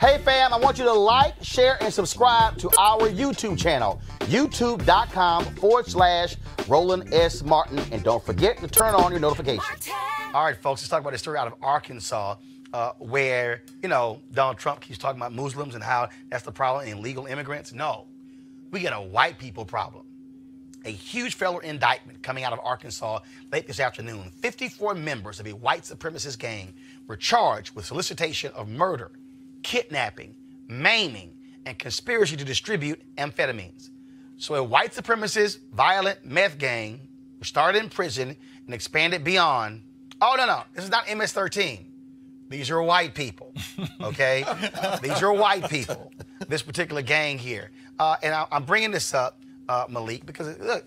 Hey fam, I want you to like, share, and subscribe to our YouTube channel, youtube.com/Roland S. Martin. And don't forget to turn on your notifications. All right, folks, let's talk about a story out of Arkansas where, you know, Donald Trump keeps talking about Muslims and how that's the problem in illegal immigrants. No, we got a white people problem. A huge federal indictment coming out of Arkansas late this afternoon. 54 members of a white supremacist gang were charged with solicitation of murder, kidnapping, maiming, and conspiracy to distribute amphetamines. So a white supremacist, violent meth gang was started in prison and expanded beyond. Oh, no, this is not MS-13. These are white people, okay? These are white people, this particular gang here. And I'm bringing this up, Malik, because look,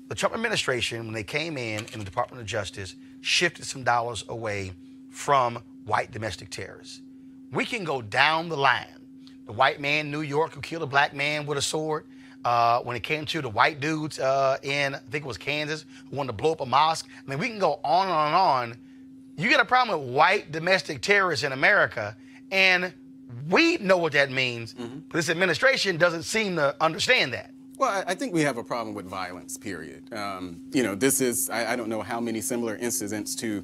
the Trump administration, when they came in the Department of Justice, shifted some dollars away from white domestic terrorists. We can go down the line. The white man in New York who killed a black man with a sword. When it came to the white dudes in, I think it was Kansas, who wanted to blow up a mosque. I mean, we can go on and on and on. You get a problem with white domestic terrorists in America, and we know what that means, but this administration doesn't seem to understand that. Well, I think we have a problem with violence, period. You know, this is, I don't know how many similar incidents do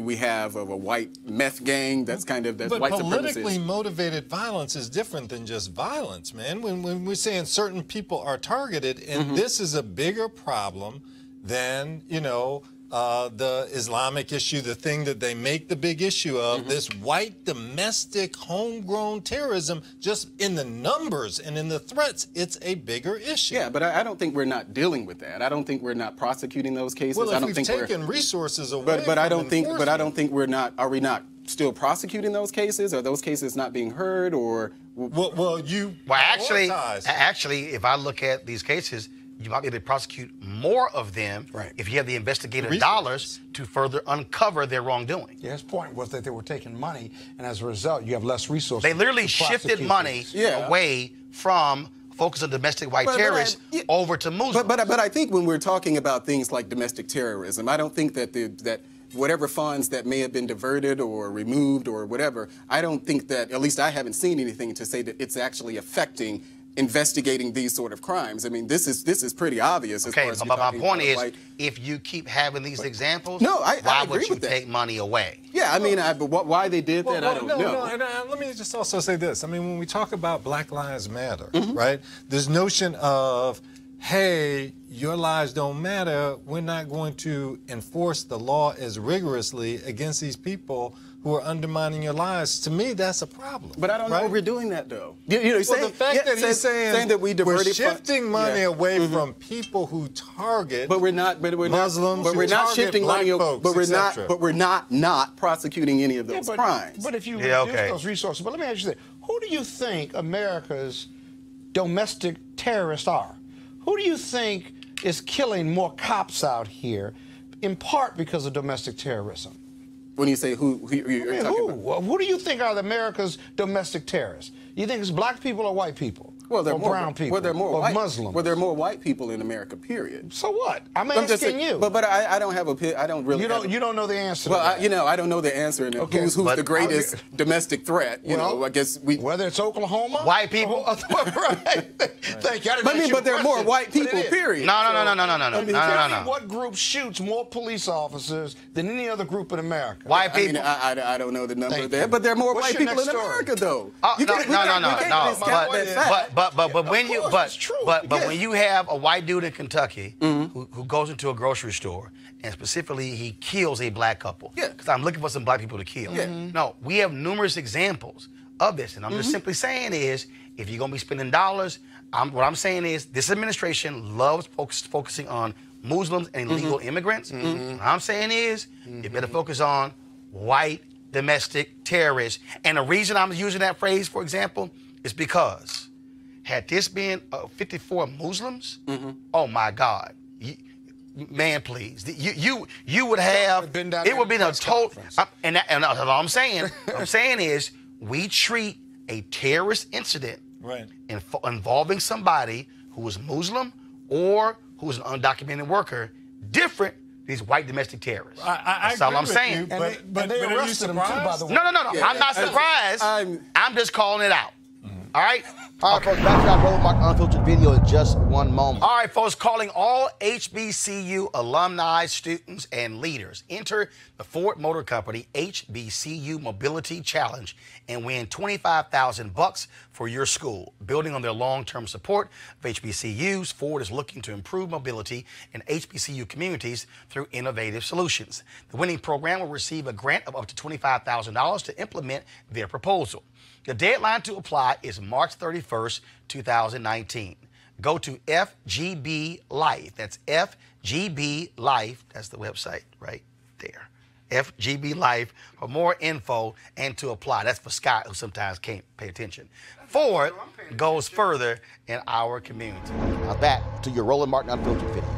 we have of a white meth gang that's kind of, that's white supremacist. But politically motivated violence is different than just violence, man. When we're saying certain people are targeted, and this is a bigger problem than, you know, the Islamic issue, the thing that they make the big issue of, this white domestic homegrown terrorism, just in the numbers and in the threats, it's a bigger issue. Yeah, but I don't think we're not dealing with that. I don't think we're not prosecuting those cases. Well, I don't if think we've taken resources away but I don't think, enforcement. but I don't think we're not, are we not still prosecuting those cases? Are those cases not being heard, or? Well, actually, if I look at these cases, you might be able to prosecute more of them if you have the investigative dollars to further uncover their wrongdoing. Yeah, his point was that they were taking money, and as a result, you have less resources. They literally shifted money away from focus on domestic white terrorists over to Muslims. But I think when we're talking about things like domestic terrorism, I don't think that that whatever funds that may have been diverted or removed or whatever, I don't think that, at least I haven't seen anything to say that it's actually affecting investigating these sort of crimes. I mean, this is pretty obvious. Okay, but my point is, if you keep having these examples, why would you take money away? Yeah, I mean, but why they did that, I don't know. No, and let me just also say this. I mean, when we talk about Black Lives Matter, right, this notion of, hey, your lives don't matter, we're not going to enforce the law as rigorously against these people who are undermining your lives. To me, that's a problem. But I don't know if we're doing that, though. You know, the fact that he's saying that we're shifting money away from people who target Muslims, but we're not shifting money, folks, but we're not prosecuting any of those crimes. But if you reduce those resources, but let me ask you this: who do you think America's domestic terrorists are? Who do you think is killing more cops out here, in part because of domestic terrorism? When you say who you're talking about? Who do you think are America's domestic terrorists? You think it's black people or white people? Well, they're or more brown people. Well, they're more or white, Muslims. Well, there are more white people in America. Period. So what? I'm asking you. But I don't have a. I don't really. You don't know the answer. Well, to that. you know, I don't know the answer. And who's the greatest domestic threat? You know, I guess whether it's Oklahoma, white people. Right. Thank you. But there are more white people. Period. No. What group shoots more police officers than any other group in America? White people. I don't know the number there, but there are more white people in America, though. But when you have a white dude in Kentucky who goes into a grocery store and specifically he kills a black couple, because I'm looking for some black people to kill. No, we have numerous examples of this, and I'm just simply saying is, if you're gonna be spending dollars, what I'm saying is this administration loves focusing on Muslims and illegal immigrants. What I'm saying is you better focus on white domestic terrorists. And the reason I'm using that phrase, for example, is because had this been 54 Muslims, oh my God, man, please, you would have, it would be a total, and all I'm saying is we treat a terrorist incident involving somebody who is Muslim or who is an undocumented worker different these white domestic terrorists. I That's all agree I'm with saying. you, And but they are you arrested him too, by the way. No. Yeah, I'm not surprised. I'm just calling it out. All right? All right, folks, back to that Roland Martin Unfiltered video in just one moment. All right, folks, calling all HBCU alumni, students, and leaders. Enter the Ford Motor Company HBCU Mobility Challenge and win $25,000 for your school. Building on their long-term support of HBCUs, Ford is looking to improve mobility in HBCU communities through innovative solutions. The winning program will receive a grant of up to $25,000 to implement their proposal. The deadline to apply is March 31st, 2019. Go to FGB.Life. That's FGB.Life. That's the website right there. FGB.Life for more info and to apply. That's for Scott, who sometimes can't pay attention. Ford goes further in our community. Now back to your Roland Martin Unfiltered video.